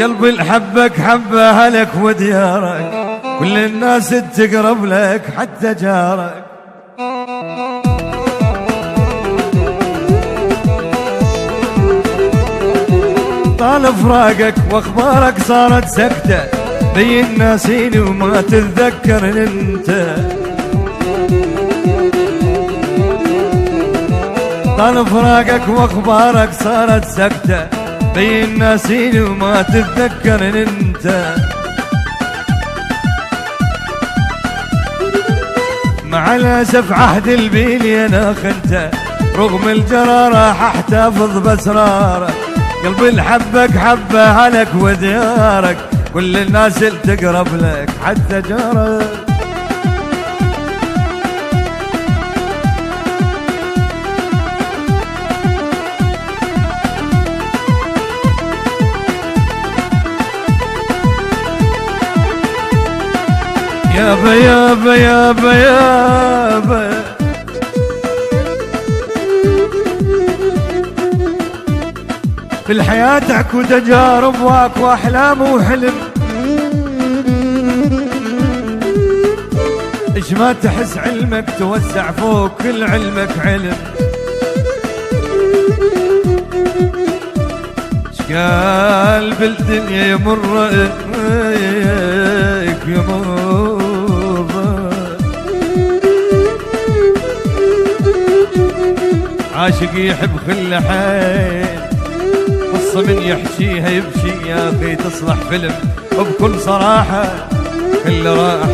قلبي الحبك حبه أهلك وديارك، كل الناس تقرب لك حتى جارك. طال فراقك واخبارك صارت سكتة، بين ناسيني وما تتذكر انت. طال فراقك واخبارك صارت سكتة، بين ناسيني وما تتذكر انت. مع الاسف عهد البيلي انا خنته، رغم الجرى راح احتفظ باسرارك. قلبي الحبك حبه عليك وديارك، كل الناس تقرب لك حتى جارك. يابا يابا يابا يابا، في الحياة اكو تجارب واكو احلام وحلم. ايش ما تحس علمك توسع فوق كل علمك علم. ايش قال بالدنيا يمر يمر، عاشق يحب كل حين، قصة من يحشيها يبكي يا أخي تصلح فيلم. وبكل صراحة كل راح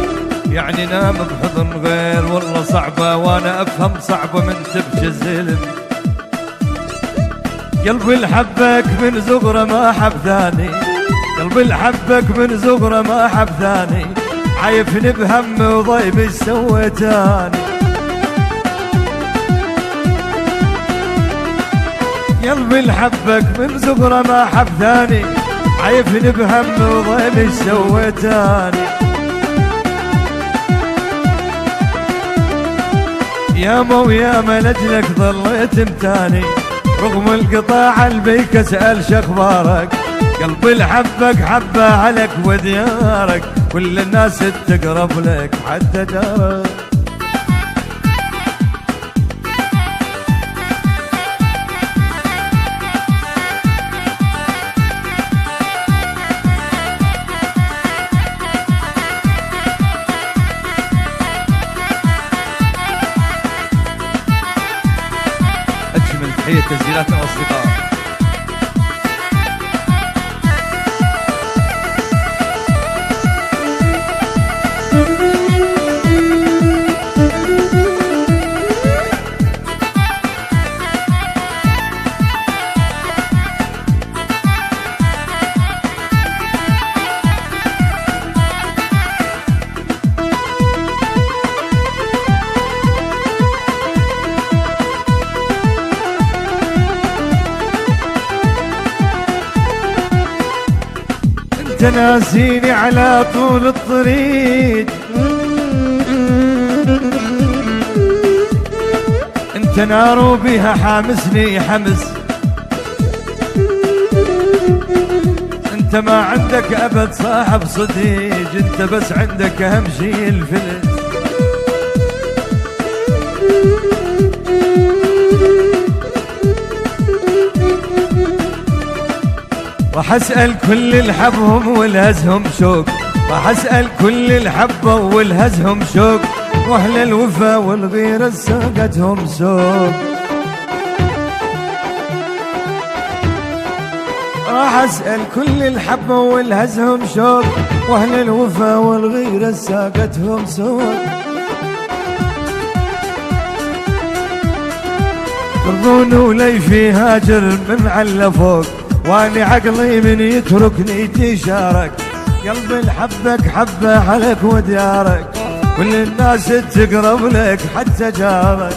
يعني نام بحضن غير، والله صعبة وانا افهم صعبة من تبكي الزلم. قلبي الحبك من زغرة ما حب ثاني، قلبي الحبك من زغرة ما حب ثاني، عايفني بهم وضيب ايش سويتاني. قلبي الحبك من زغرة ما حب ثاني، عايفني بهم وضيب ايش سويتاني. ياما وياما لجلك ظليت متاني، رغم القطاع البيك اسأل شخبارك. قلبي الحبك حبه عليك وديارك، كل الناس تقرب لك حتى جارك. أجمل تحية تسجيلات الأصدقاء. تناسيني على طول الطريق، انت نار وبيها حامسني حمس. انت ما عندك ابد صاحب صديق، انت بس عندك اهم شي الفلس. راح اسأل كل الحبهم والهزهم شوق، راح اسأل كل الحبة والهزهم شوق، واهل الوفا والغيرة ساقتهم سوق. راح اسأل كل الحبة والهزهم شوق، واهل الوفا والغيرة ساقتهم سوق. رضون ولي في هاجر من علا فوق، واني عقلي من يتركني تشارك. قلبي الحبك حبه عليك وديارك، كل الناس تقرب لك حتى جارك.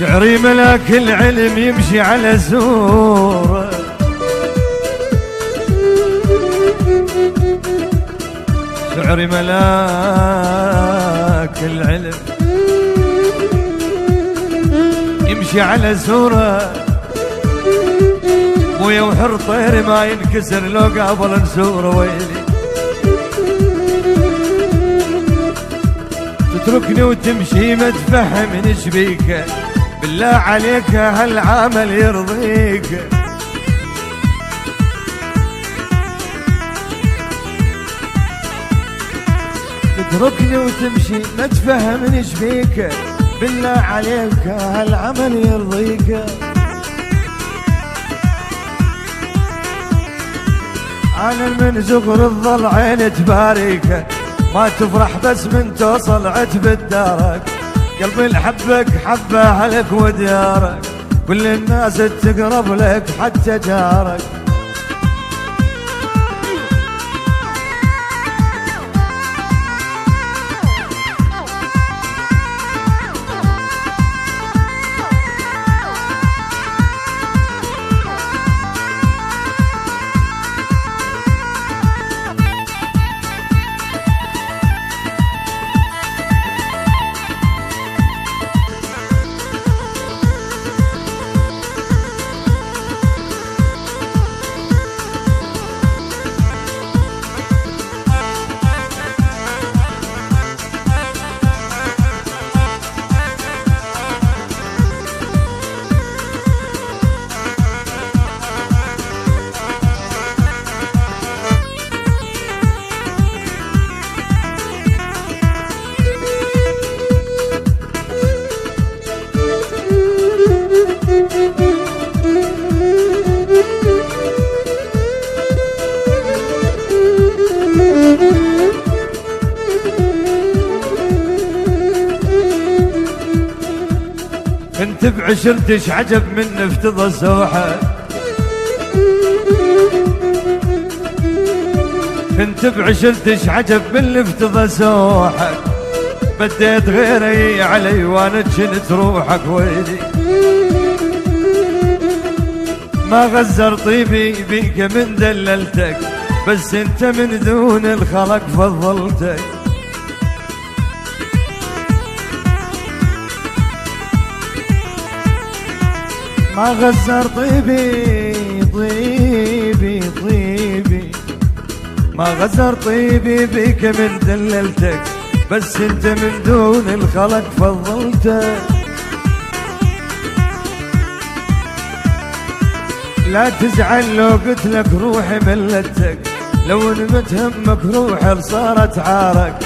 شعري ملاك العلم يمشي على زوره، شعري ملاك العلم يمشي على زوره، مويه وحر طيري ما ينكسر لو قابل نزوره. ويلي تتركني وتمشي ما تفهمني ايش بيك، بالله عليك هالعمل يرضيك. تتركني وتمشي ما تفهمني ايش بيك، بالله عليك هالعمل يرضيك. انا من زغر الظل عين تباريك، ما تفرح بس من توصل عتب دارك، قلبي الحبك حبه عليك وديارك، كل الناس تقرب لك حتى جارك. كنت بعشرتش عجب من افتضى سوحك، كنت بعشرتش عجب من افتضى سوحك، بديت غيري علي وانا جنت روحك. ويلي ما غزر طيبي بيك من دللتك، بس انت من دون الخلق فضلتك. ما غزر طيبي طيبي طيبي، ما غزر طيبي بيك من دللتك، بس انت من دون الخلق فضلتك. لا تزعل لو قلت لك روحي ملتك، لو نمت همك روحي صارت عارك،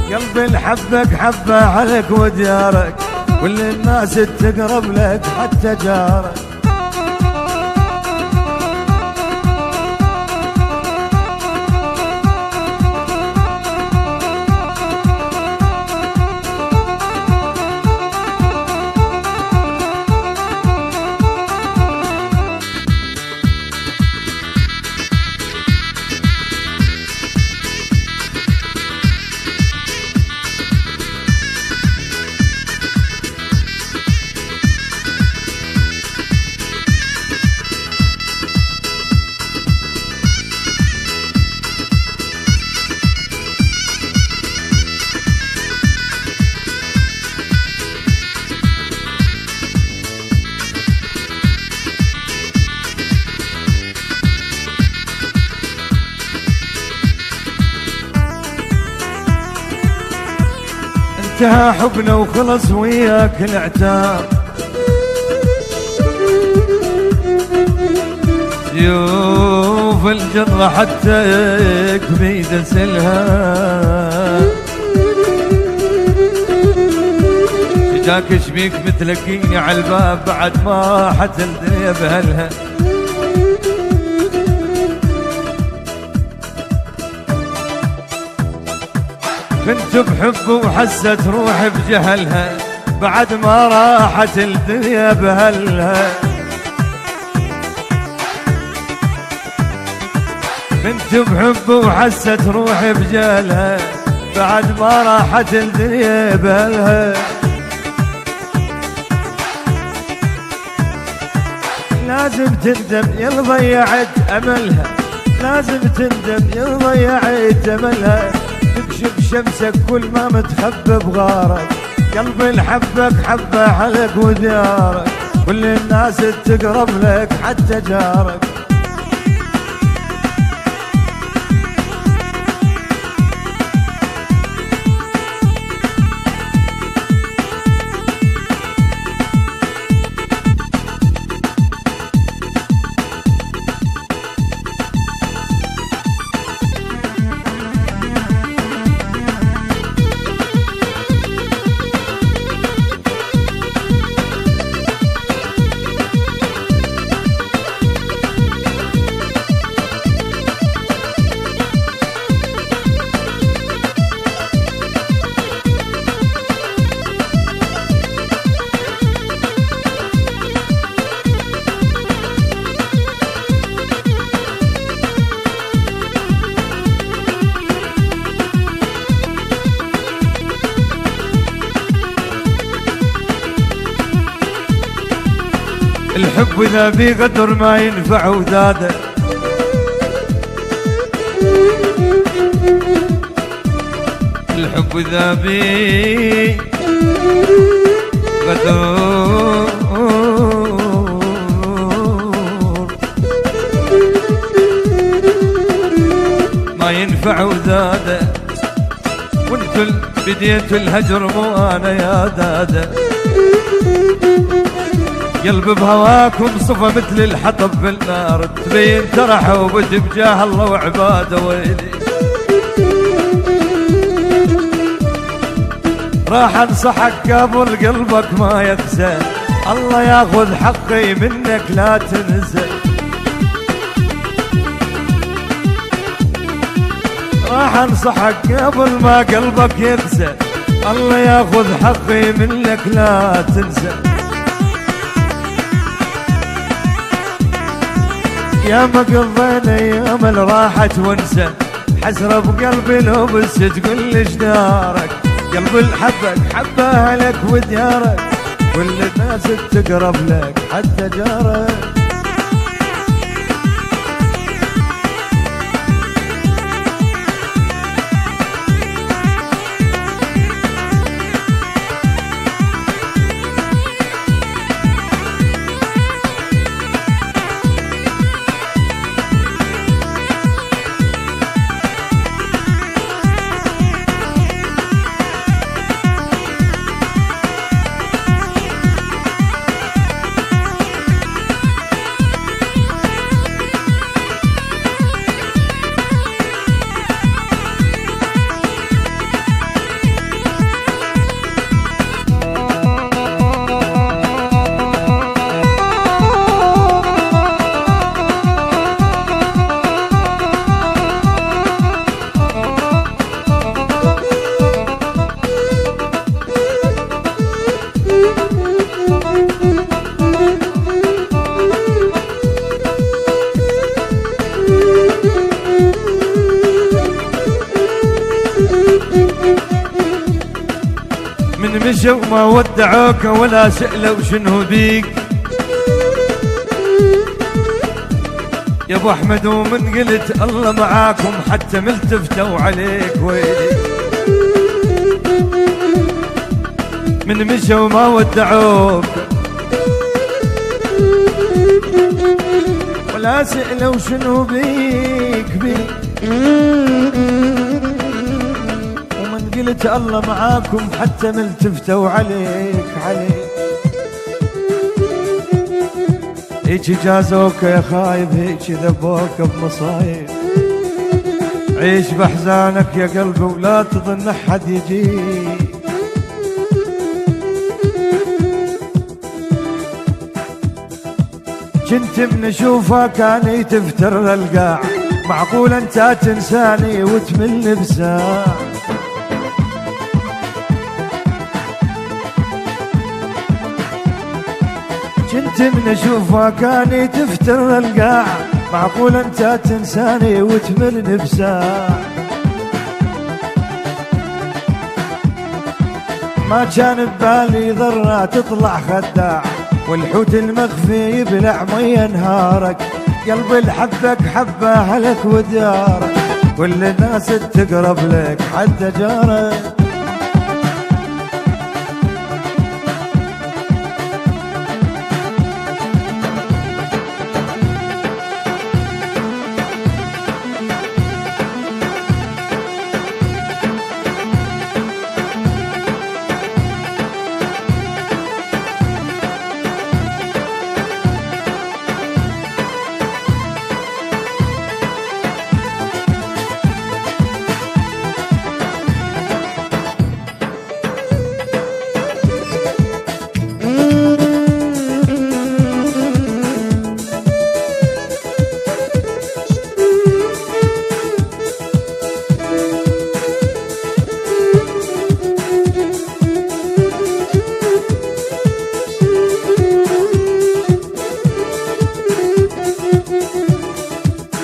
قلبي الحبك حبه عليك وديارك، كل الناس تقرب لك حتى جارك. انتهى حبنا وخلص وياك العتاب، سيوف الجرة حتى يكفي دسلها، شجاك شبيك متلقيني عالباب بعد ما حتى الدنيا بهلها. كنت بحب وحست روحي بجهلها، بعد ما راحت الدنيا بهلها. كنت بحب وحست روحي بجهلها، بعد ما راحت الدنيا بهلها. لازم تندم يا ضيعت املها، لازم تندم يا ضيعت املها، تكشف شمسك كل ما متخبى بغارك، قلبي الحبك حبه حلك وديارك، كل الناس تقرب لك حتى جارك. الحب إذا بقدر ما ينفع وداده، الحب إذا بقدر ما ينفع وداده، وانتو بديتوا الهجر مو أنا يا داده، قلب بهواكم صفى مثل الحطب بالنار، تبين ترح وبد بجاه الله وعباده ويلي. راح انصحك قبل قلبك ما يخزى، الله ياخذ حقي منك لا تنزل، راح انصحك قبل ما قلبك يخزى، الله ياخذ حقي منك لا تنزل. يا ما قضينا ايام راحت وانسى، حسرة بقلبي لو بس تقول لي جدارك، قلب الحبك حبه اهلك وديارك، كل الناس تقرب لك حتى جارك. من مشوا ما ودعوك ولا سألوا شنو بيك يا ابو احمد، ومن قلت الله معاكم حتى ملتفتوا عليك ويلي. من مشوا ما ودعوك ولا سألوا شنو بيك قلت الله معاكم حتى ملتفتوا عليك هيك جازوك يا خايب، هيك ذبوك بمصايب، عيش بحزانك يا قلبي ولا تظن احد يجيك. كنت من اشوفه كان يتفتر القاع، معقول انت تنساني وتمل بساعة، كنت من اشوفه كان يتفتر القاع، معقول انت تنساني وتمل بساعة. ما كان ببالي ذرة تطلع خداع، والحوت المخفي يبلع مية نهارك. قلبي الحبك حبه أهلك وديارك، كل الناس تقرب لك حتى جارك.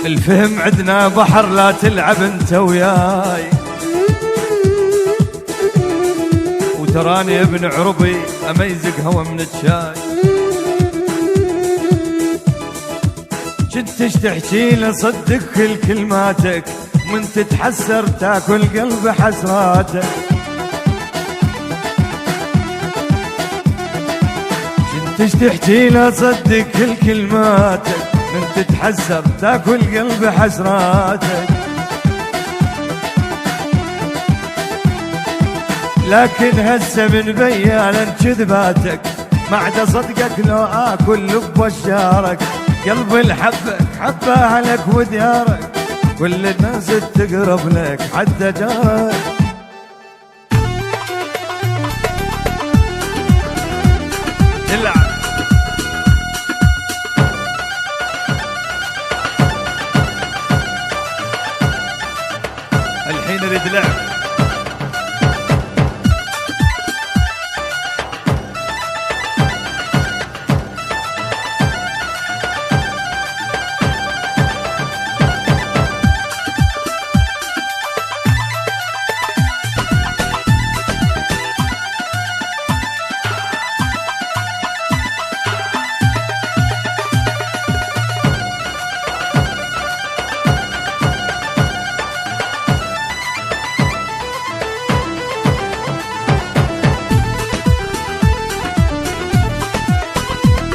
الفهم عدنا بحر لا تلعب انت وياي، وتراني ابن عربي اميزق هوا من الشاي. كنتش تحكي له صدق كل كلماتك، من تتحسر تاكل قلب حسراتك. كنتش تحكي له صدق كل كلماتك، من تتحسر تاكل قلب حسراتك. لكن هسه من بيانا كذباتك، ما عاد صدقك لو اكل لب وشارك. قلبي الحبك حبه اهلك وديارك، كل الناس تقرب لك حتى جارك. الحين نريد لعب.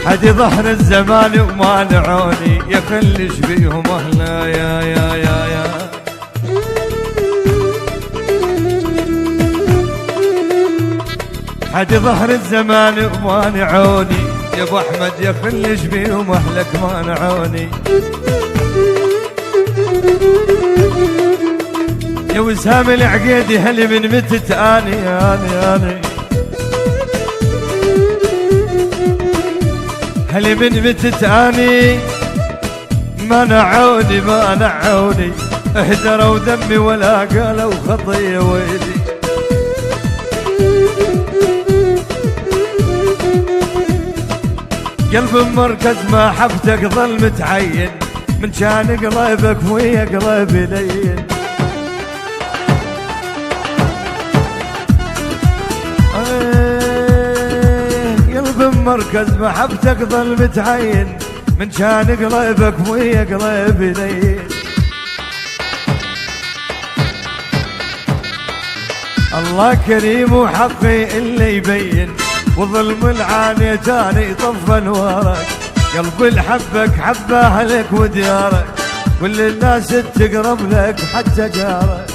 حدي ظهر الزمان ومانعوني، يا كلش بيهم اهلا يا حدي ظهر الزمان ومانعوني، يا ابو احمد يا كلش بيهم اهلك مانعوني. يا وسام العقيدي هل من متت اني هل من متت اني منعوني اهدروا دمي ولا قالوا خطيه ويلي. قلب مركز ما حبتك ظل متعين، من كان قلبك ويا قلبي لين. قلب مركز محبتك ظل متعين، من كان قلبك ويا قلبي لين. الله كريم وحقي اللي يبين، وظلم العاني تاني طف انوارك. قلبي الحبك حبه اهلك وديارك، كل الناس تقرب لك حتى جارك.